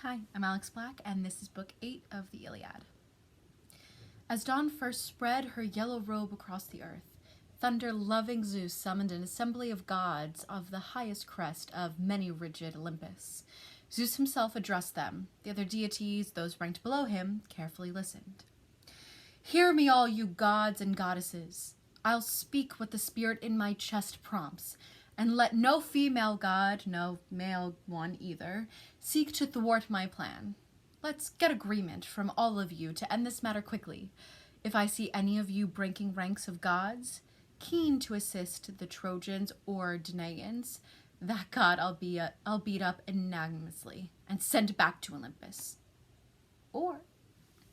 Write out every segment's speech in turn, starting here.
Hi, I'm Alix Black, and this is Book 8 of the Iliad. As dawn first spread her yellow robe across the earth, thunder-loving Zeus summoned an assembly of gods of the highest crest of many-ridged Olympus. Zeus himself addressed them. The other deities, those ranked below him, carefully listened. "Hear me, all you gods and goddesses. I'll speak what the spirit in my chest prompts, and let no female god, no male one either, seek to thwart my plan. Let's get agreement from all of you to end this matter quickly. If I see any of you breaking ranks of gods, keen to assist the Trojans or Danaans, that god I'll beat up unanimously and send back to Olympus. Or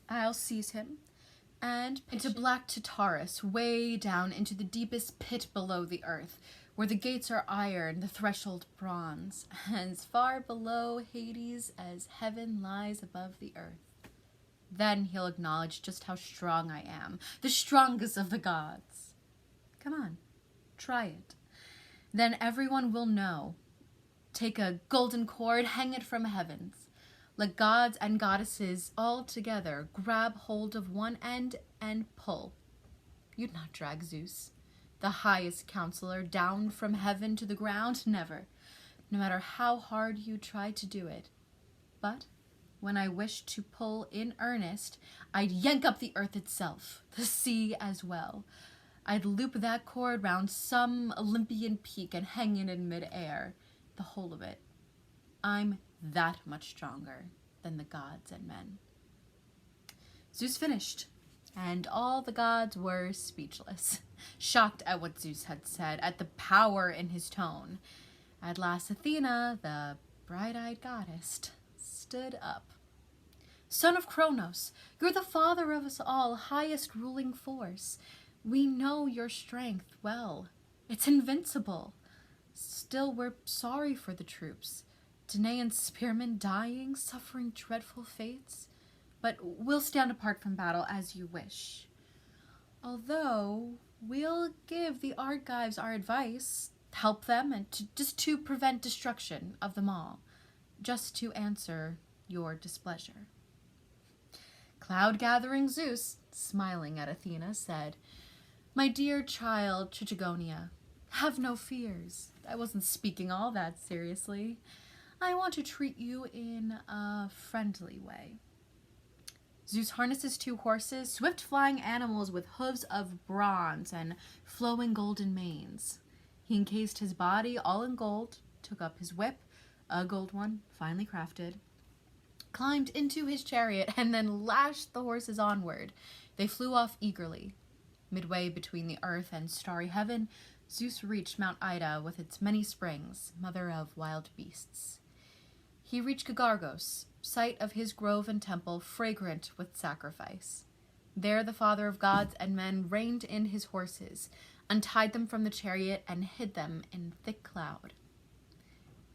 I'll seize him and into black Tartarus, way down into the deepest pit below the earth, where the gates are iron, the threshold bronze, as far below Hades as heaven lies above the earth. Then he'll acknowledge just how strong I am, the strongest of the gods. Come on, try it. Then everyone will know. Take a golden cord, hang it from heavens. Let gods and goddesses all together grab hold of one end and pull. You'd not drag Zeus, the highest counselor, down from heaven to the ground, never, no matter how hard you try to do it. But when I wish to pull in earnest, I'd yank up the earth itself, the sea as well. I'd loop that cord round some Olympian peak and hang it in midair, the whole of it. I'm that much stronger than the gods and men." Zeus finished, and all the gods were speechless, shocked at what Zeus had said, at the power in his tone. At last Athena, the bright-eyed goddess, stood up. "Son of Kronos, you're the father of us all, highest ruling force. We know your strength well. It's invincible. Still, we're sorry for the troops. Danaan spearmen dying, suffering dreadful fates. But we'll stand apart from battle as you wish. Although we'll give the Argives our advice, help them, and to prevent destruction of them all, just to answer your displeasure." Cloud-gathering Zeus, smiling at Athena, said, "My dear child Trigonia, have no fears. I wasn't speaking all that seriously. I want to treat you in a friendly way." Zeus harnesses 2 horses, swift-flying animals with hooves of bronze and flowing golden manes. He encased his body all in gold, took up his whip, a gold one, finely crafted, climbed into his chariot, and then lashed the horses onward. They flew off eagerly. Midway between the earth and starry heaven, Zeus reached Mount Ida with its many springs, mother of wild beasts. He reached Gargos, site of his grove and temple, fragrant with sacrifice. There the father of gods and men reined in his horses, untied them from the chariot, and hid them in thick cloud.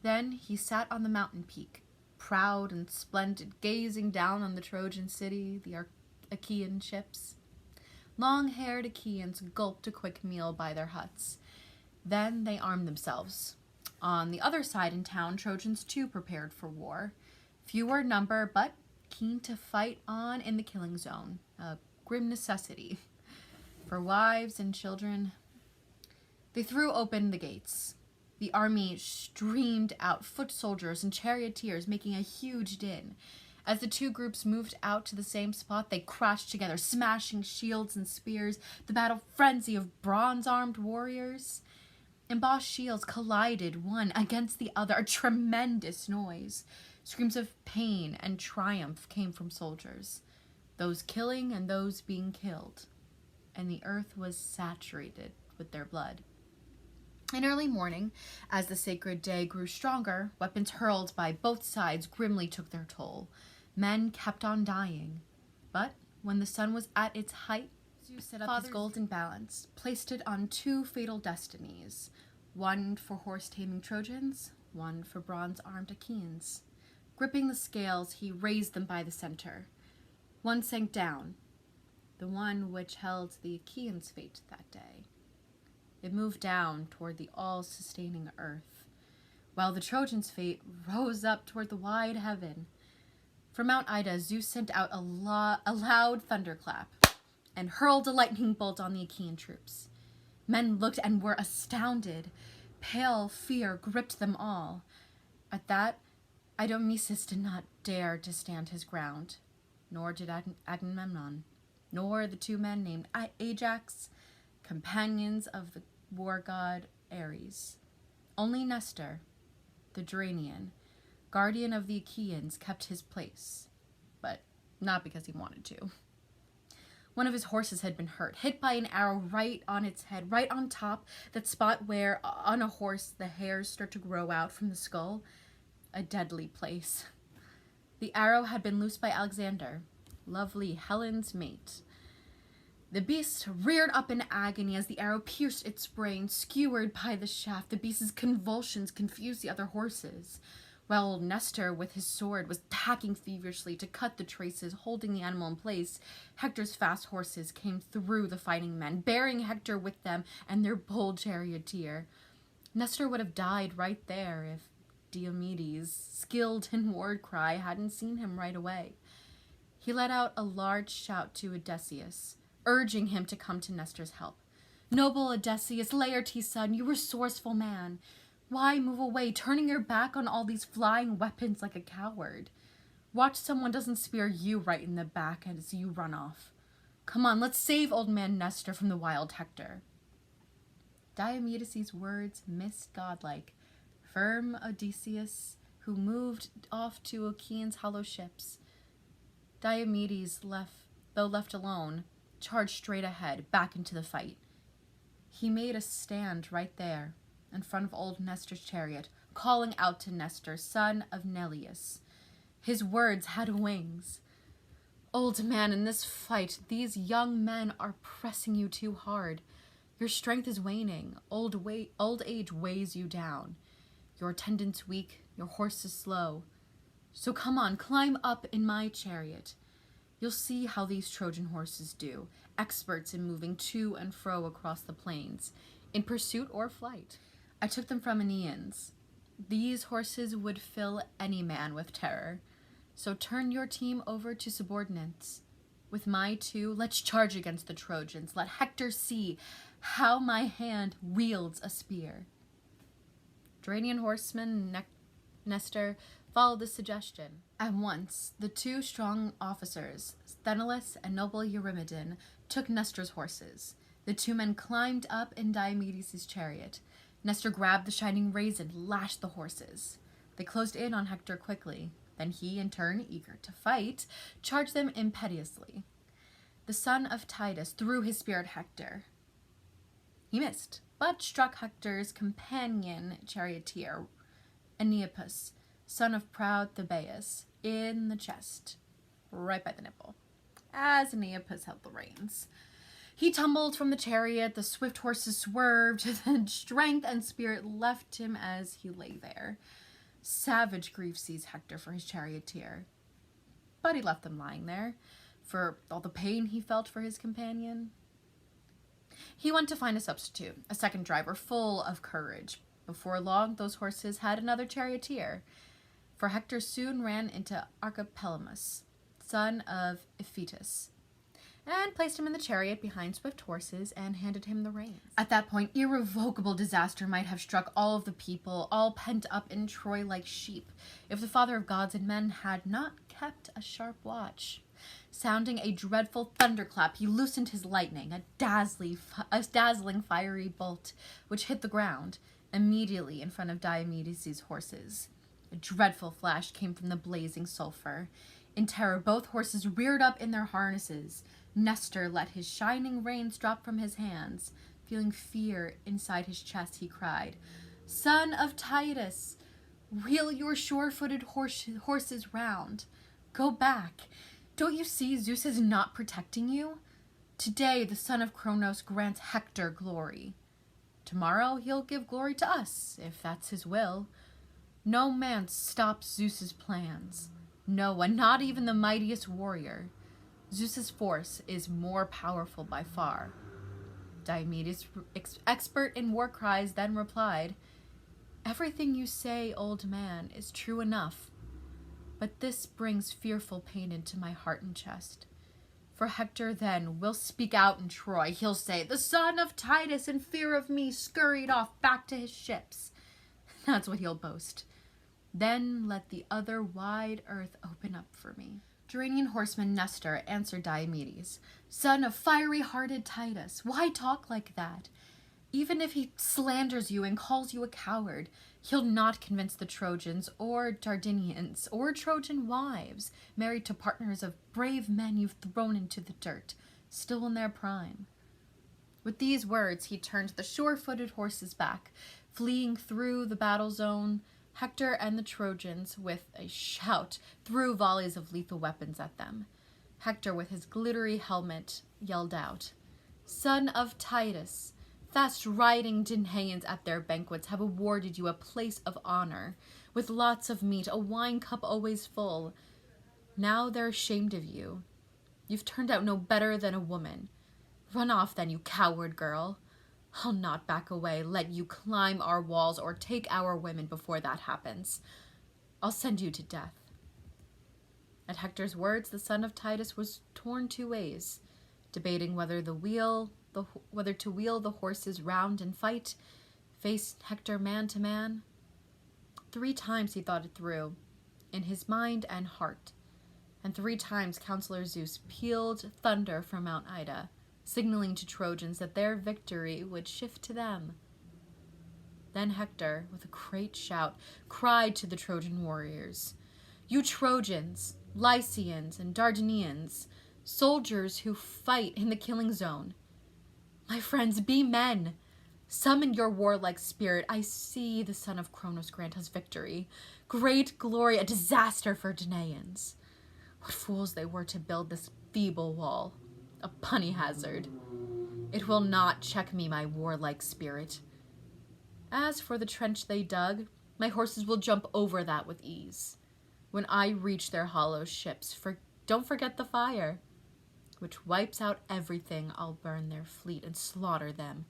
Then he sat on the mountain peak, proud and splendid, gazing down on the Trojan city, the Achaean ships. Long-haired Achaeans gulped a quick meal by their huts. Then they armed themselves. On the other side in town, Trojans too prepared for war. Fewer number, but keen to fight on in the killing zone, a grim necessity. For wives and children, they threw open the gates. The army streamed out, foot soldiers and charioteers making a huge din. As the 2 groups moved out to the same spot, they crashed together, smashing shields and spears, the battle frenzy of bronze-armed warriors. Embossed shields collided one against the other, a tremendous noise. Screams of pain and triumph came from soldiers, those killing and those being killed, and the earth was saturated with their blood. In early morning, as the sacred day grew stronger, weapons hurled by both sides grimly took their toll. Men kept on dying. But when the sun was at its height, Zeus set up his golden balance, placed it on 2 fatal destinies, one for horse-taming Trojans, one for bronze-armed Achaeans. Gripping the scales, he raised them by the center. One sank down, the one which held the Achaeans' fate that day. It moved down toward the all-sustaining earth, while the Trojans' fate rose up toward the wide heaven. From Mount Ida, Zeus sent out a loud thunderclap and hurled a lightning bolt on the Achaean troops. Men looked and were astounded. Pale fear gripped them all. At that, Idomeneus did not dare to stand his ground, nor did Agamemnon, nor the two men named Ajax, companions of the war god Ares. Only Nestor, the Durranian, guardian of the Achaeans, kept his place, but not because he wanted to. One of his horses had been hit by an arrow right on its head, right on top, that spot where, on a horse, the hairs start to grow out from the skull. A deadly place. The arrow had been loosed by Alexander, lovely Helen's mate. The beast reared up in agony as the arrow pierced its brain, skewered by the shaft. The beast's convulsions confused the other horses, while Nestor, with his sword, was hacking feverishly to cut the traces, holding the animal in place. Hector's fast horses came through the fighting men, bearing Hector with them and their bold charioteer. Nestor would have died right there if Diomedes, skilled in word cry, hadn't seen him right away. He let out a large shout to Odysseus, urging him to come to Nestor's help. "Noble Odysseus, Laertes' son, you resourceful man. Why move away, turning your back on all these flying weapons like a coward? Watch someone doesn't spear you right in the back as you run off. Come on, let's save old man Nestor from the wild Hector." Diomedes' words missed godlike. Firm Odysseus, who moved off to Achaeans' hollow ships. Diomedes, though left alone, charged straight ahead, back into the fight. He made a stand right there, in front of old Nestor's chariot, calling out to Nestor, son of Neleus. His words had wings. "Old man, in this fight, these young men are pressing you too hard. Your strength is waning. Old age weighs you down. Your attendant's weak, your horse is slow. So come on, climb up in my chariot. You'll see how these Trojan horses do, experts in moving to and fro across the plains, in pursuit or flight. I took them from Aeneans. These horses would fill any man with terror. So turn your team over to subordinates. With my two, let's charge against the Trojans. Let Hector see how my hand wields a spear." Durranian horseman Nestor followed this suggestion. At once, the two strong officers, Sthenelus and noble Eurymedon, took Nestor's horses. The two men climbed up in Diomedes' chariot. Nestor grabbed the shining reins and lashed the horses. They closed in on Hector quickly. Then he, in turn, eager to fight, charged them impetuously. The son of Tydeus threw his spear at Hector. He missed, but struck Hector's companion charioteer, Aeneas, son of proud Thebaeus, in the chest, right by the nipple, as Aeneas held the reins. He tumbled from the chariot, the swift horses swerved, then strength and spirit left him as he lay there. Savage grief seized Hector for his charioteer, but he left them lying there, for all the pain he felt for his companion. He went to find a substitute, a second driver full of courage. Before long, those horses had another charioteer, for Hector soon ran into Archepelamus, son of Iphitus, and placed him in the chariot behind swift horses and handed him the reins. At that point, irrevocable disaster might have struck all of the people, all pent up in Troy like sheep, if the father of gods and men had not kept a sharp watch. Sounding a dreadful thunderclap, he loosened his lightning, a dazzling fiery bolt, which hit the ground immediately in front of Diomedes' horses. A dreadful flash came from the blazing sulfur. In terror, both horses reared up in their harnesses. Nestor let his shining reins drop from his hands. Feeling fear inside his chest, he cried, "Son of Tydeus, wheel your sure-footed horses round. Go back. Don't you see Zeus is not protecting you? Today the son of Kronos grants Hector glory. Tomorrow he'll give glory to us, if that's his will. No man stops Zeus's plans. No one, not even the mightiest warrior. Zeus's force is more powerful by far." Diomedes, expert in war cries, then replied, "Everything you say, old man, is true enough. but this brings fearful pain into my heart and chest. For Hector then will speak out in Troy. He'll say, the son of Titus, in fear of me, scurried off back to his ships. That's what he'll boast. Then let the other wide earth open up for me. Duranian horseman Nestor answered Diomedes, son of fiery-hearted Titus, why talk like that? Even if he slanders you and calls you a coward, he'll not convince the Trojans or Dardanians or Trojan wives married to partners of brave men you've thrown into the dirt, still in their prime. With these words, he turned the sure-footed horses back, fleeing through the battle zone. Hector and the Trojans, with a shout, threw volleys of lethal weapons at them. Hector, with his glittery helmet, yelled out, son of Titus, fast-riding Danaians at their banquets have awarded you a place of honor, with lots of meat, a wine cup always full. Now they're ashamed of you. You've turned out no better than a woman. Run off then, you coward girl. I'll not back away, let you climb our walls or take our women before that happens. I'll send you to death. At Hector's words, the son of Titus was torn two ways, debating whether to wheel the horses round and fight, face Hector man to man. 3 times he thought it through, in his mind and heart, and 3 times Counselor Zeus pealed thunder from Mount Ida, signaling to Trojans that their victory would shift to them. Then Hector, with a great shout, cried to the Trojan warriors, you Trojans, Lycians, and Dardanians, soldiers who fight in the killing zone, my friends, be men. Summon your warlike spirit. I see the son of Cronos grant us victory. Great glory, a disaster for Danaians. What fools they were to build this feeble wall. A punny hazard. It will not check me, my warlike spirit. As for the trench they dug, my horses will jump over that with ease. When I reach their hollow ships, don't forget the fire, which wipes out everything. I'll burn their fleet and slaughter them,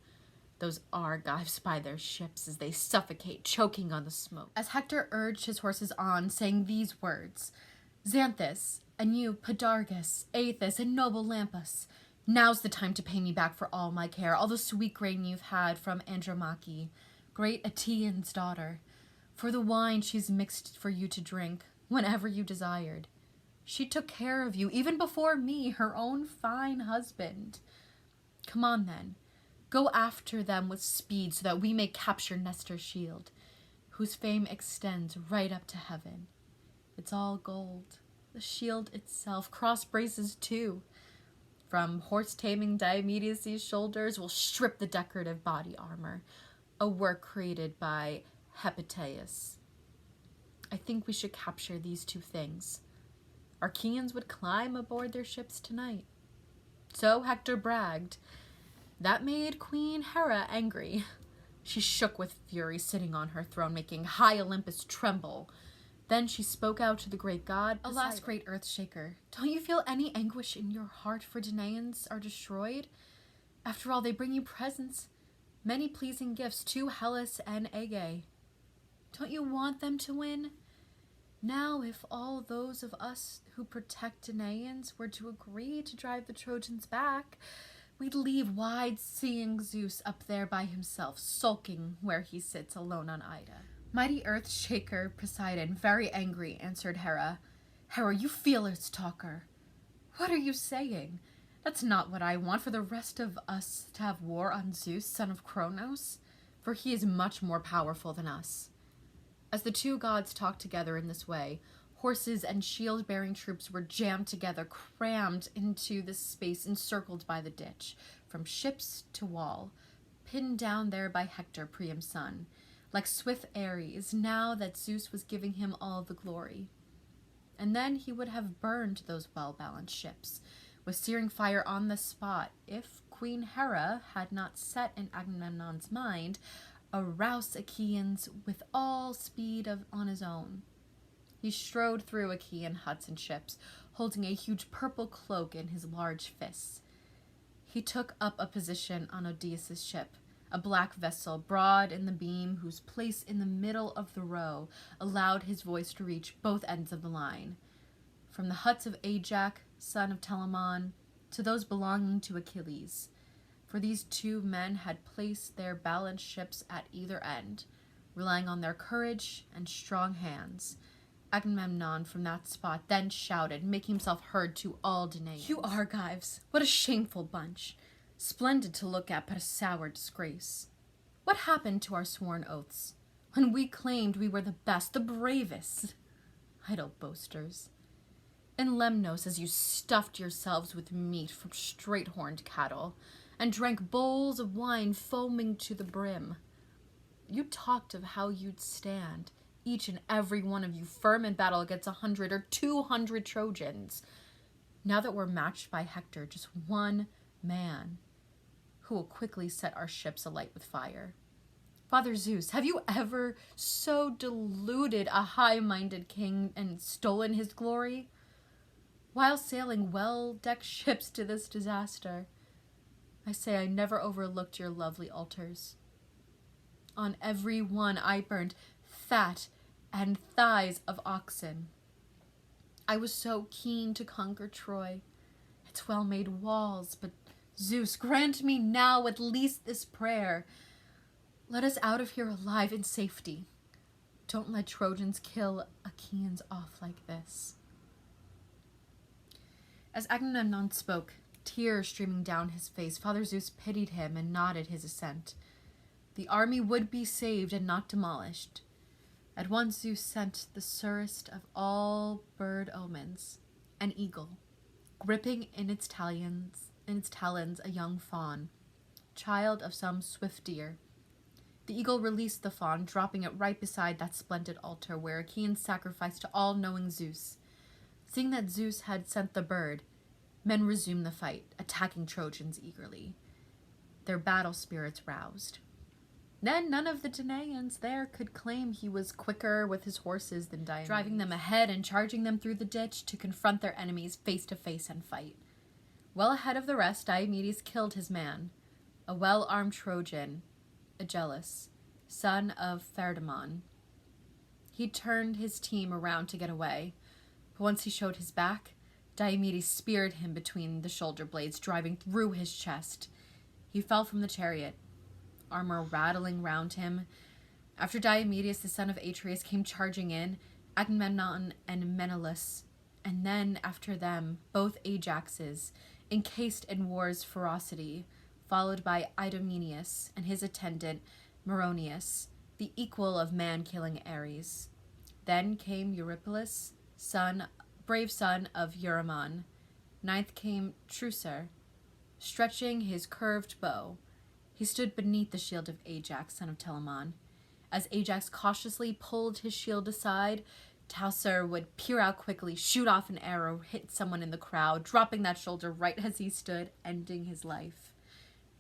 those Argives by their ships, as they suffocate, choking on the smoke. As Hector urged his horses on, saying these words, Xanthus, and you, Podargus, Aethus, and noble Lampus, now's the time to pay me back for all my care, all the sweet grain you've had from Andromache, great Aeaeon's daughter, for the wine she's mixed for you to drink whenever you desired. She took care of you, even before me, her own fine husband. Come on, then. Go after them with speed so that we may capture Nestor's shield, whose fame extends right up to heaven. It's all gold. The shield itself, cross braces too. From horse-taming Diomedes' shoulders will strip the decorative body armor, a work created by Hephaestus. I think we should capture these 2 things. Our Achaeans would climb aboard their ships tonight. So Hector bragged. That made Queen Hera angry. She shook with fury, sitting on her throne, making high Olympus tremble. Then she spoke out to the great god. Alas, great earth shaker, don't you feel any anguish in your heart for Danaians are destroyed? After all, they bring you presents, many pleasing gifts to Hellas and Aegae. Don't you want them to win? Now, if all those of us who protect Danaians were to agree to drive the Trojans back, we'd leave wide-seeing Zeus up there by himself, sulking where he sits alone on Ida. Mighty earth shaker Poseidon, very angry, answered Hera. Hera, you fearless talker. What are you saying? That's not what I want, for the rest of us to have war on Zeus, son of Cronos, for he is much more powerful than us. As the 2 gods talked together in this way, horses and shield-bearing troops were jammed together, crammed into the space encircled by the ditch, from ships to wall, pinned down there by Hector, Priam's son, like swift Ares, now that Zeus was giving him all the glory. And then he would have burned those well-balanced ships, with searing fire on the spot, if Queen Hera had not set in Agamemnon's mind arouse Achaeans with all speed on his own. He strode through Achaean huts and ships, holding a huge purple cloak in his large fists. He took up a position on Odysseus' ship, a black vessel, broad in the beam, whose place in the middle of the row allowed his voice to reach both ends of the line. From the huts of Ajax, son of Telamon, to those belonging to Achilles. For these two men had placed their balanced ships at either end, relying on their courage and strong hands. Agamemnon from that spot then shouted, making himself heard to all Danaans. "You Argives, what a shameful bunch! Splendid to look at, but a sour disgrace. What happened to our sworn oaths, when we claimed we were the best, the bravest? Idle boasters. In Lemnos, as you stuffed yourselves with meat from straight-horned cattle, and drank bowls of wine foaming to the brim, you talked of how you'd stand, each and every one of you, firm in battle against 100 or 200 Trojans. Now that we're matched by Hector, just one man, who will quickly set our ships alight with fire. Father Zeus, have you ever so deluded a high-minded king and stolen his glory? While sailing well-decked ships to this disaster, I say I never overlooked your lovely altars. On every one I burned fat and thighs of oxen. I was so keen to conquer Troy, its well-made walls, but Zeus, grant me now at least this prayer. Let us out of here alive in safety. Don't let Trojans kill Achaeans off like this." As Agamemnon spoke, tears streaming down his face, Father Zeus pitied him and nodded his assent. The army would be saved and not demolished. At once Zeus sent the surest of all bird omens, an eagle, gripping in its talons a young fawn, child of some swift deer. The eagle released the fawn, dropping it right beside that splendid altar where Achaeans sacrificed to all-knowing Zeus. Seeing that Zeus had sent the bird, men resumed the fight, attacking Trojans eagerly, their battle spirits roused. Then none of the Danaans there could claim he was quicker with his horses than Diomedes, driving them ahead and charging them through the ditch to confront their enemies face to face and fight. Well ahead of the rest, Diomedes killed his man, a well-armed Trojan, Agelaus, son of Pherdamon. He turned his team around to get away, but once he showed his back, Diomedes speared him between the shoulder blades, driving through his chest. He fell from the chariot, armor rattling round him. After Diomedes, the son of Atreus, came charging in, Agamemnon and Menelaus, and then, after them, both Ajaxes, encased in war's ferocity, followed by Idomeneus and his attendant Meronius, the equal of man-killing Ares. Then came Eurypylus, brave son of Eurymon. Ninth came Teucer, stretching his curved bow. He stood beneath the shield of Ajax, son of Telamon. As Ajax cautiously pulled his shield aside, Teucer would peer out quickly, shoot off an arrow, hit someone in the crowd, dropping that shoulder right as he stood, ending his life.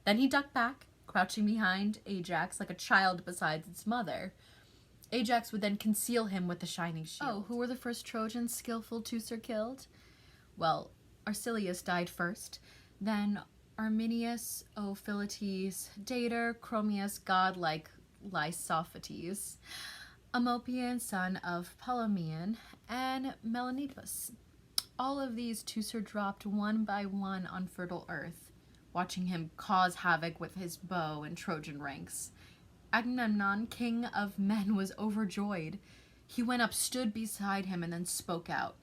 Then he ducked back, crouching behind Ajax like a child beside its mother. Ajax would then conceal him with the shining shield. Oh, who were the first Trojans skillful Teucer killed? Well, Arcelius died first, then Arminius, Ophilotes, Dater, Chromius, godlike Lysophates, Amopian, son of Palameon, and Melanippus. All of these Teucer dropped one by one on fertile earth, watching him cause havoc with his bow and Trojan ranks. Agamemnon, king of men, was overjoyed. He went up, stood beside him, and then spoke out.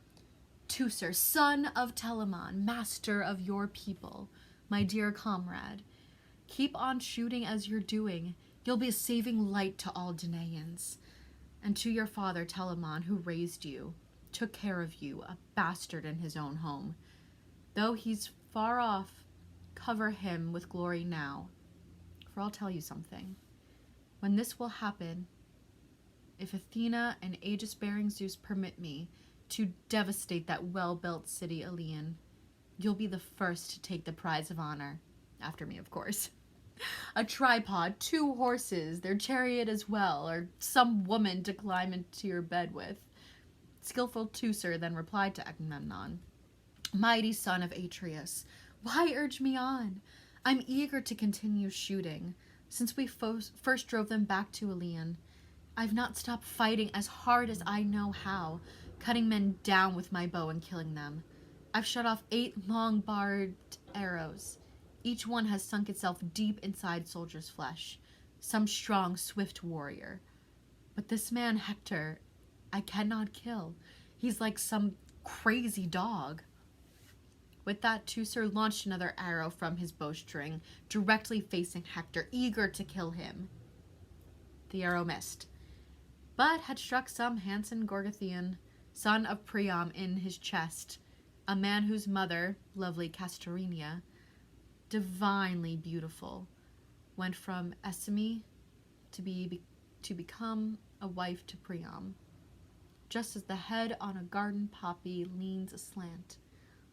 "Teucer, son of Telamon, master of your people, my dear comrade, keep on shooting as you're doing. You'll be a saving light to all Danaans. And to your father Telamon, who raised you, took care of you, a bastard in his own home. Though he's far off, cover him with glory now. For I'll tell you something. When this will happen, if Athena and Aegis-bearing Zeus permit me to devastate that well-built city Iliad, you'll be the first to take the prize of honor. After me, of course. A tripod, 2 horses, their chariot as well, or some woman to climb into your bed with." Skillful Teucer then replied to Agamemnon, "Mighty son of Atreus, why urge me on? I'm eager to continue shooting. Since we first drove them back to Iliad, I've not stopped fighting as hard as I know how, cutting men down with my bow and killing them. I've shot off 8 long barbed arrows. Each one has sunk itself deep inside soldier's flesh, some strong, swift warrior. But this man, Hector, I cannot kill. He's like some crazy dog. With that, Teucer launched another arrow from his bowstring, directly facing Hector, eager to kill him. The arrow missed, but had struck some handsome Gorgathian, son of Priam, in his chest, a man whose mother, lovely Castorina, divinely beautiful, went from Esime to become a wife to Priam. Just as the head on a garden poppy leans aslant,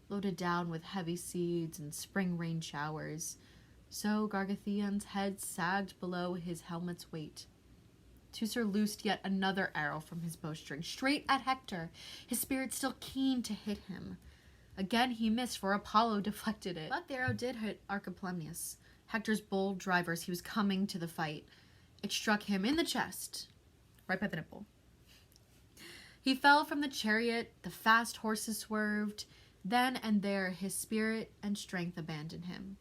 loaded down with heavy seeds and spring rain showers, so Gargathian's head sagged below his helmet's weight. Teucer loosed yet another arrow from his bowstring, straight at Hector, his spirit still keen to hit him. Again he missed, for Apollo deflected it. But the arrow did hit Archiplemnius, Hector's bold driver, as he was coming to the fight. It struck him in the chest, right by the nipple. He fell from the chariot, the fast horses swerved. Then and there his spirit and strength abandoned him.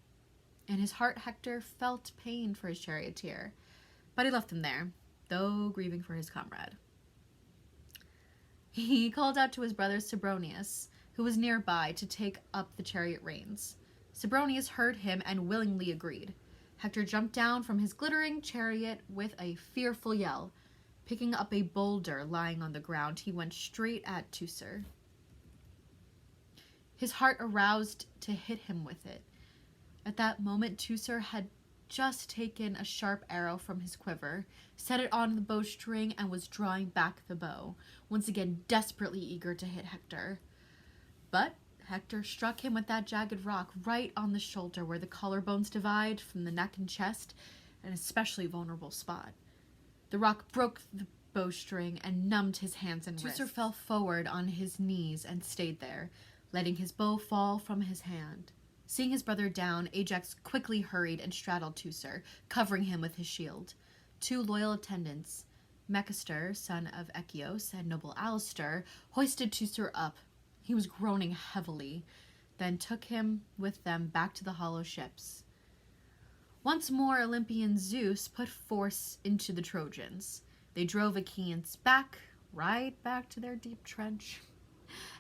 In his heart Hector felt pain for his charioteer, but he left him there, though grieving for his comrade. He called out to his brother Cebronius, who was nearby, to take up the chariot reins. Cebronius heard him and willingly agreed. Hector jumped down from his glittering chariot with a fearful yell. Picking up a boulder lying on the ground, he went straight at Teucer. His heart aroused to hit him with it. At that moment, Teucer had just taken a sharp arrow from his quiver, set it on the bowstring, and was drawing back the bow, once again desperately eager to hit Hector. But Hector struck him with that jagged rock right on the shoulder, where the collarbones divide from the neck and chest, an especially vulnerable spot. The rock broke the bowstring and numbed his hands and wrists. Teucer fell forward on his knees and stayed there, letting his bow fall from his hand. Seeing his brother down, Ajax quickly hurried and straddled Teucer, covering him with his shield. 2 loyal attendants, Mecister, son of Echios, and noble Alistair, hoisted Teucer up. He was groaning heavily, then took him with them back to the hollow ships. Once more Olympian Zeus put force into the Trojans. They drove Achaeans right back to their deep trench.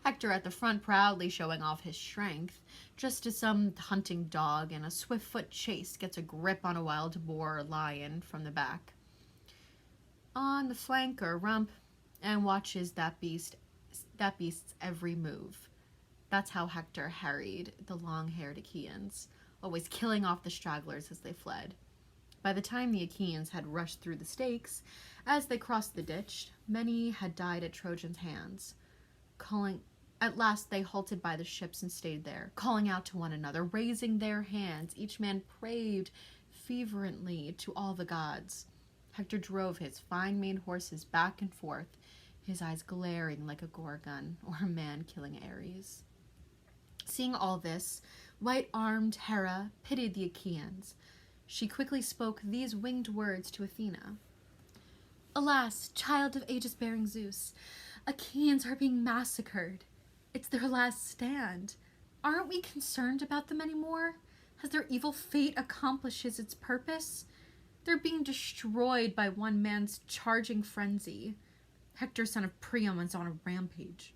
Hector at the front, proudly showing off his strength, just as some hunting dog in a swift-foot chase gets a grip on a wild boar or lion from the back. On the flank or rump, and watches that beast's every move. That's how Hector harried the long-haired Achaeans, always killing off the stragglers as they fled. By the time the Achaeans had rushed through the stakes, as they crossed the ditch, many had died at Trojans' hands. At last they halted by the ships and stayed there, calling out to one another, raising their hands. Each man prayed fervently to all the gods. Hector drove his fine-maned horses back and forth, his eyes glaring like a Gorgon or a man killing Ares. Seeing all this, white-armed Hera pitied the Achaeans. She quickly spoke these winged words to Athena. "Alas, child of aegis-bearing Zeus, Achaeans are being massacred. It's their last stand. Aren't we concerned about them anymore? Has their evil fate accomplished its purpose? They're being destroyed by one man's charging frenzy. Hector, son of Priam, is on a rampage.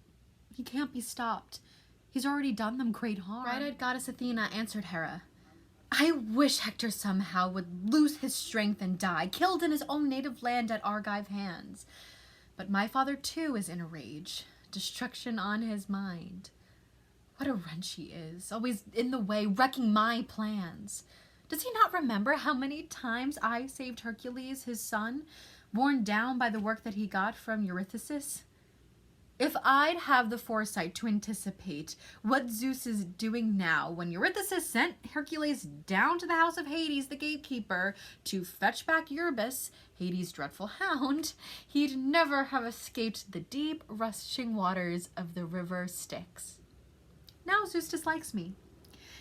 He can't be stopped. He's already done them great harm." Bright-eyed goddess Athena answered Hera, "I wish Hector somehow would lose his strength and die, killed in his own native land at Argive hands. But my father, too, is in a rage, destruction on his mind. What a wrench he is, always in the way, wrecking my plans. Does he not remember how many times I saved Hercules, his son, worn down by the work that he got from Eurystheus? If I'd have the foresight to anticipate what Zeus is doing now when Eurystheus sent Hercules down to the house of Hades, the gatekeeper, to fetch back Eurybus, Hades' dreadful hound, he'd never have escaped the deep, rushing waters of the river Styx. Now Zeus dislikes me.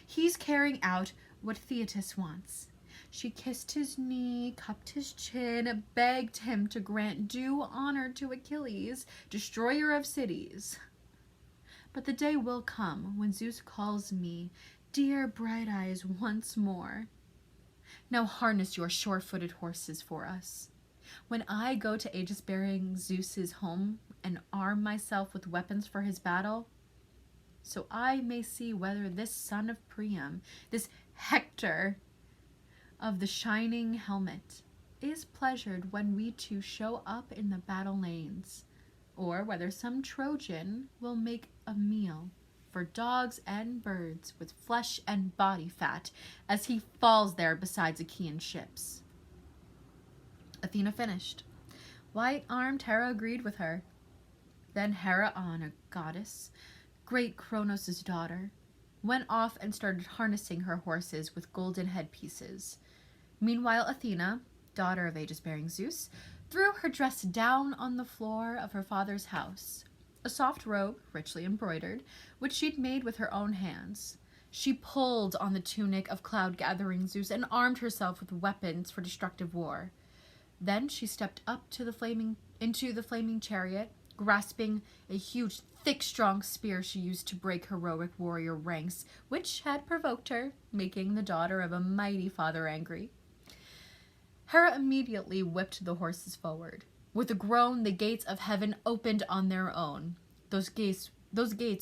He's carrying out what Thetis wants. She kissed his knee, cupped his chin, begged him to grant due honor to Achilles, destroyer of cities. But the day will come when Zeus calls me, dear Bright Eyes, once more. Now harness your sure-footed horses for us. When I go to Aegis-bearing Zeus's home and arm myself with weapons for his battle, so I may see whether this son of Priam, this Hector of the shining helmet, is pleasured when we two show up in the battle lanes, or whether some Trojan will make a meal for dogs and birds with flesh and body fat as he falls there beside Achaean ships. Athena finished. White-armed Hera agreed with her. Then Hera, a goddess, great Kronos' daughter, went off and started harnessing her horses with golden headpieces. Meanwhile, Athena, daughter of Aegis-bearing Zeus, threw her dress down on the floor of her father's house, a soft robe, richly embroidered, which she'd made with her own hands. She pulled on the tunic of cloud-gathering Zeus and armed herself with weapons for destructive war. Then she stepped up into the flaming chariot, grasping a huge, thick, strong spear she used to break heroic warrior ranks, which had provoked her, making the daughter of a mighty father angry. Hera immediately whipped the horses forward. With a groan, the gates of heaven opened on their own. Those gates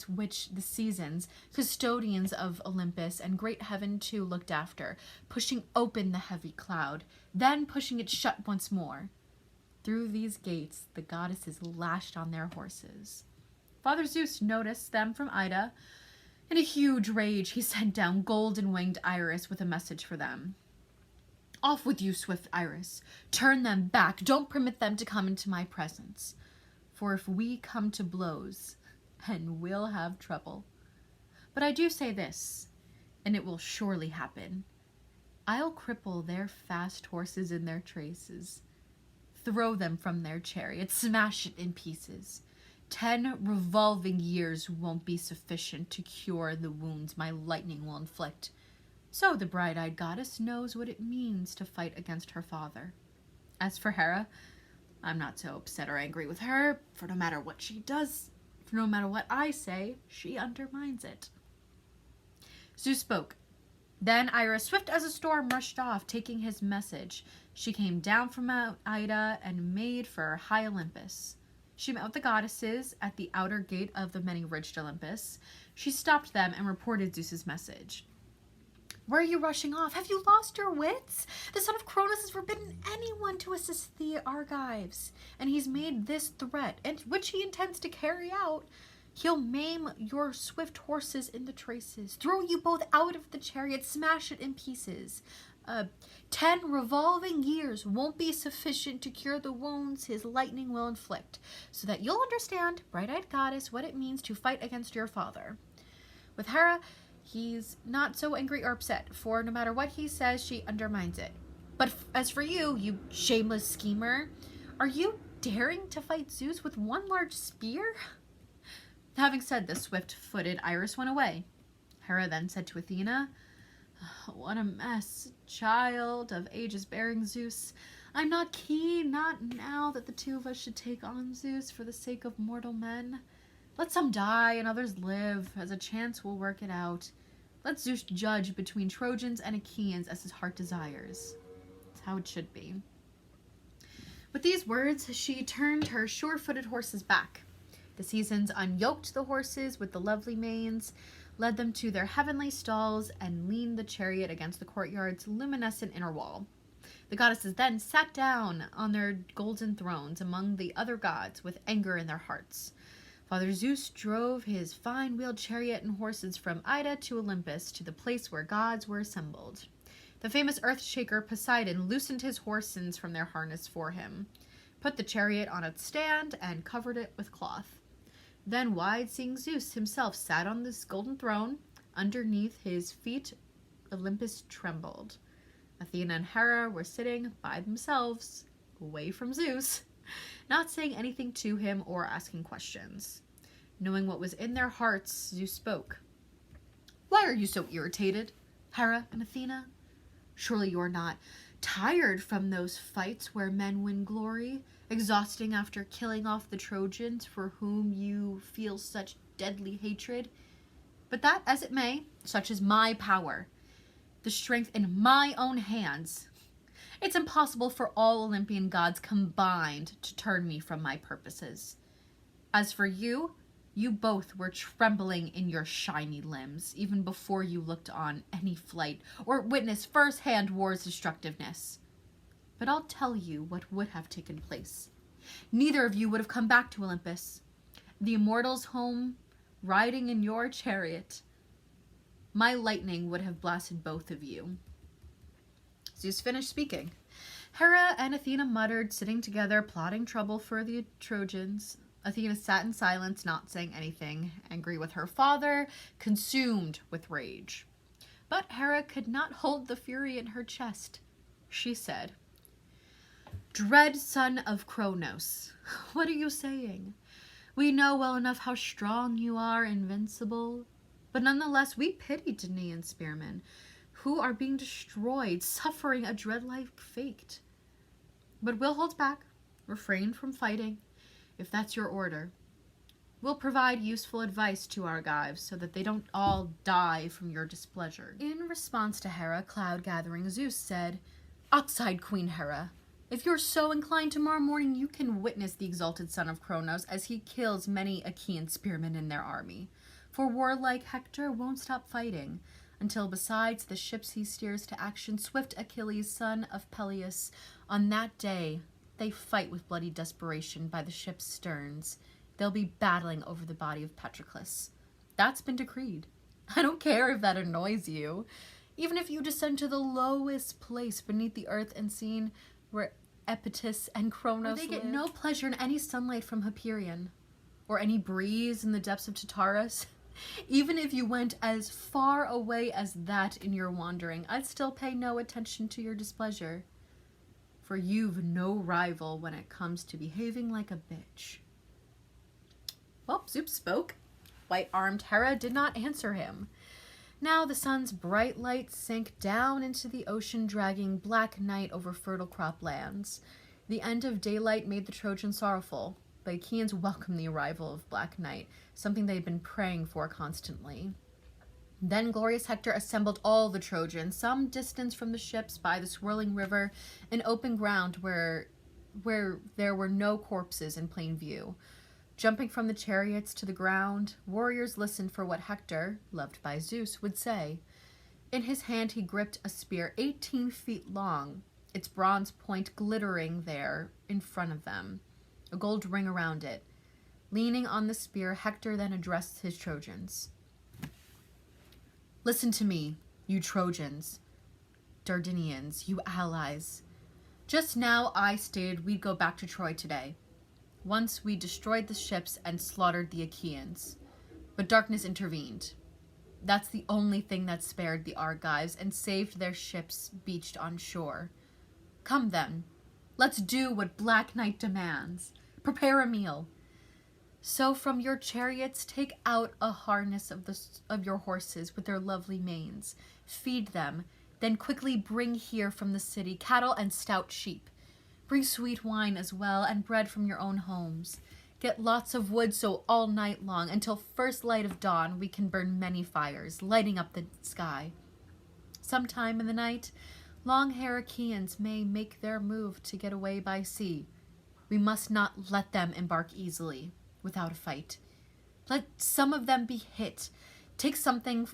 which the seasons, custodians of Olympus and great heaven too, looked after, pushing open the heavy cloud, then pushing it shut once more. Through these gates, the goddesses lashed on their horses. Father Zeus noticed them from Ida. In a huge rage, he sent down golden-winged Iris with a message for them. Off with you, swift Iris. Turn them back. Don't permit them to come into my presence. For if we come to blows, then we'll have trouble. But I do say this, and it will surely happen. I'll cripple their fast horses in their traces, throw them from their chariot, smash it in pieces. 10 revolving years won't be sufficient to cure the wounds my lightning will inflict. So the bright-eyed goddess knows what it means to fight against her father. As for Hera, I'm not so upset or angry with her, for no matter what she does, for no matter what I say, she undermines it. Zeus spoke. Then Iris, swift as a storm, rushed off, taking his message. She came down from Mount Ida and made for high Olympus. She met with the goddesses at the outer gate of the many-ridged Olympus. She stopped them and reported Zeus's message. Where are you rushing off? Have you lost your wits? The son of Kronos has forbidden anyone to assist the Argives, and he's made this threat, and which he intends to carry out. He'll maim your swift horses in the traces, throw you both out of the chariot, smash it in pieces. 10 revolving years won't be sufficient to cure the wounds his lightning will inflict, so that you'll understand, bright-eyed goddess, what it means to fight against your father. With Hera, he's not so angry or upset, for no matter what he says, she undermines it. But as for you, you shameless schemer, are you daring to fight Zeus with one large spear? Having said this, swift-footed Iris went away. Hera then said to Athena, what a mess, child of Aegis-bearing Zeus. I'm not keen, not now, that the two of us should take on Zeus for the sake of mortal men. Let some die and others live, as a chance will work it out. Let Zeus judge between Trojans and Achaeans as his heart desires. That's how it should be. With these words, she turned her sure-footed horses back. The seasons unyoked the horses with the lovely manes, led them to their heavenly stalls, and leaned the chariot against the courtyard's luminescent inner wall. The goddesses then sat down on their golden thrones among the other gods with anger in their hearts. Father Zeus drove his fine wheeled chariot and horses from Ida to Olympus, to the place where gods were assembled. The famous earth-shaker Poseidon loosened his horses from their harness for him, put the chariot on its stand, and covered it with cloth. Then wide-seeing Zeus himself sat on this golden throne. Underneath his feet, Olympus trembled. Athena and Hera were sitting by themselves, away from Zeus, not saying anything to him or asking questions. Knowing what was in their hearts, Zeus spoke. Why are you so irritated, Hera and Athena? Surely you're not tired from those fights where men win glory, exhausting after killing off the Trojans for whom you feel such deadly hatred? But that as it may, such is my power, the strength in my own hands. It's impossible for all Olympian gods combined to turn me from my purposes. As for you, you both were trembling in your shiny limbs, even before you looked on any flight or witnessed first-hand war's destructiveness. But I'll tell you what would have taken place. Neither of you would have come back to Olympus, the immortals' home, riding in your chariot. My lightning would have blasted both of you. Zeus finished speaking. Hera and Athena muttered, sitting together, plotting trouble for the Trojans. Athena sat in silence, not saying anything, angry with her father, consumed with rage. But Hera could not hold the fury in her chest. She said, "Dread son of Kronos, what are you saying? We know well enough how strong you are, invincible. But nonetheless, we pity Danaan spearmen, who are being destroyed, suffering a dread-like fate. But we'll hold back, refrain from fighting, if that's your order. We'll provide useful advice to our Argives so that they don't all die from your displeasure." In response to Hera, cloud-gathering Zeus said, "Oxide Queen Hera, if you're so inclined tomorrow morning, you can witness the exalted son of Kronos as he kills many Achaean spearmen in their army. For warlike Hector won't stop fighting, until besides the ships he steers to action, swift Achilles, son of Peleus, on that day they fight with bloody desperation by the ship's sterns. They'll be battling over the body of Patroclus. That's been decreed. I don't care if that annoys you. Even if you descend to the lowest place beneath the earth and scene where Epitus and Kronos live, they get no pleasure in any sunlight from Hyperion, or any breeze in the depths of Tartarus. Even if you went as far away as that in your wandering, I'd still pay no attention to your displeasure. For you've no rival when it comes to behaving like a bitch." Well, Zeus spoke. White-armed Hera did not answer him. Now the sun's bright light sank down into the ocean, dragging black night over fertile croplands. The end of daylight made the Trojans sorrowful. The Achaeans welcomed the arrival of black night, something they had been praying for constantly. Then glorious Hector assembled all the Trojans, some distance from the ships by the swirling river, in open ground where there were no corpses in plain view. Jumping from the chariots to the ground, warriors listened for what Hector, loved by Zeus, would say. In his hand he gripped a spear 18 feet long, its bronze point glittering there in front of them, a gold ring around it. Leaning on the spear, Hector then addressed his Trojans. "Listen to me, you Trojans, Dardanians, you allies. Just now I stated we'd go back to Troy today. Once we destroyed the ships and slaughtered the Achaeans. But darkness intervened. That's the only thing that spared the Argives and saved their ships beached on shore. Come then, let's do what Black Night demands. Prepare a meal. So from your chariots take out a harness of your horses with their lovely manes. Feed them, then quickly bring here from the city cattle and stout sheep. Bring sweet wine as well and bread from your own homes. Get lots of wood so all night long, until first light of dawn, we can burn many fires, lighting up the sky. Sometime in the night, long-haired Achaeans may make their move to get away by sea. We must not let them embark easily, without a fight. Let some of them be hit. Take something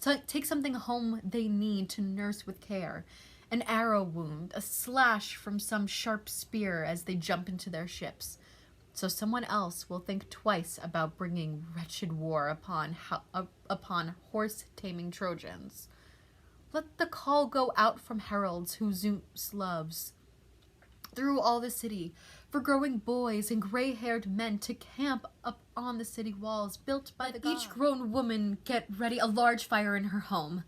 home they need to nurse with care. An arrow wound, a slash from some sharp spear as they jump into their ships. So someone else will think twice about bringing wretched war upon horse-taming Trojans. Let the call go out from heralds who Zeus loves, through all the city, for growing boys and gray-haired men to camp up on the city walls built by the gods. Each grown woman get ready a large fire in her home.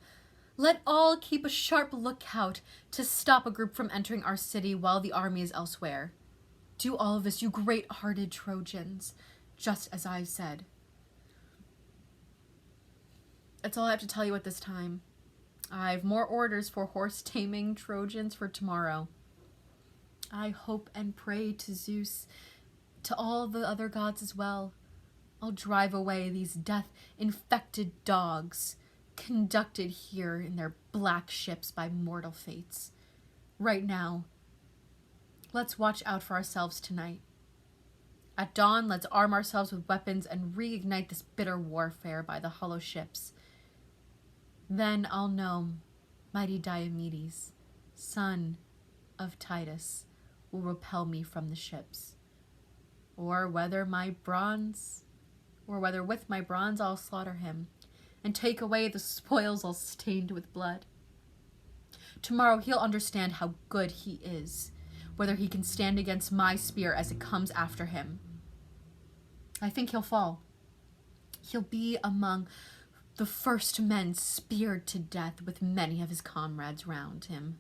Let all keep a sharp lookout to stop a group from entering our city while the army is elsewhere. Do all of this, you great-hearted Trojans, just as I said." That's all I have to tell you at this time. I've more orders for horse-taming Trojans for tomorrow. I hope and pray to Zeus, to all the other gods as well. I'll drive away these death-infected dogs, conducted here in their black ships by mortal fates. Right now, let's watch out for ourselves tonight. At dawn, let's arm ourselves with weapons and reignite this bitter warfare by the hollow ships. Then I'll know mighty Diomedes, son of Titus, will repel me from the ships. Or whether with my bronze I'll slaughter him, and take away the spoils all stained with blood. Tomorrow he'll understand how good he is, whether he can stand against my spear as it comes after him. I think he'll fall. He'll be among the first men speared to death, with many of his comrades round him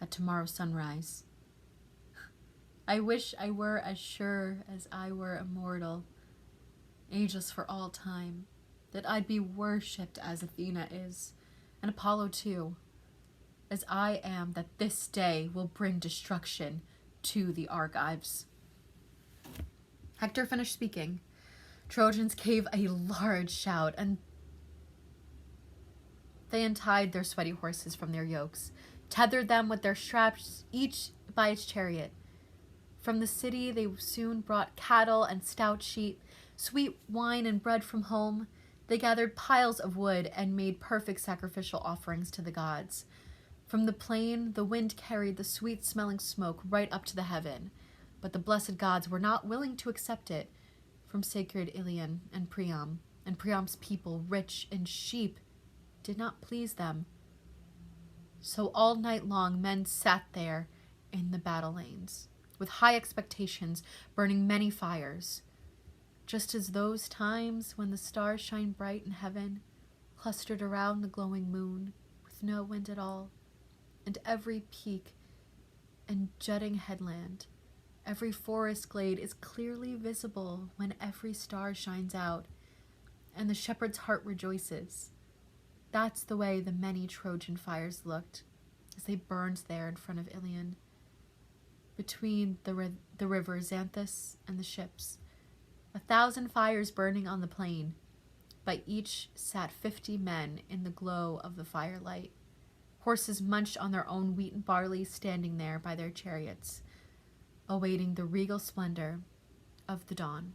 at tomorrow's sunrise. I wish I were as sure as I were immortal, ageless for all time, that I'd be worshipped as Athena is, and Apollo too, as I am, that this day will bring destruction to the Argives. Hector finished speaking. Trojans gave a large shout, and they untied their sweaty horses from their yokes, tethered them with their straps, each by its chariot. From the city they soon brought cattle and stout sheep, sweet wine and bread from home. They gathered piles of wood and made perfect sacrificial offerings to the gods. From the plain, the wind carried the sweet-smelling smoke right up to the heaven, but the blessed gods were not willing to accept it from sacred Ilion and Priam's people, rich in sheep, did not please them. So all night long men sat there in the battle lanes, with high expectations, burning many fires, just as those times when the stars shine bright in heaven, clustered around the glowing moon, with no wind at all, and every peak and jutting headland, every forest glade is clearly visible when every star shines out, and the shepherd's heart rejoices. That's the way the many Trojan fires looked, as they burned there in front of Ilion, between the river Xanthus and the ships. 1,000 fires burning on the plain. By each sat 50 men in the glow of the firelight. Horses munched on their own wheat and barley, standing there by their chariots, awaiting the regal splendor of the dawn.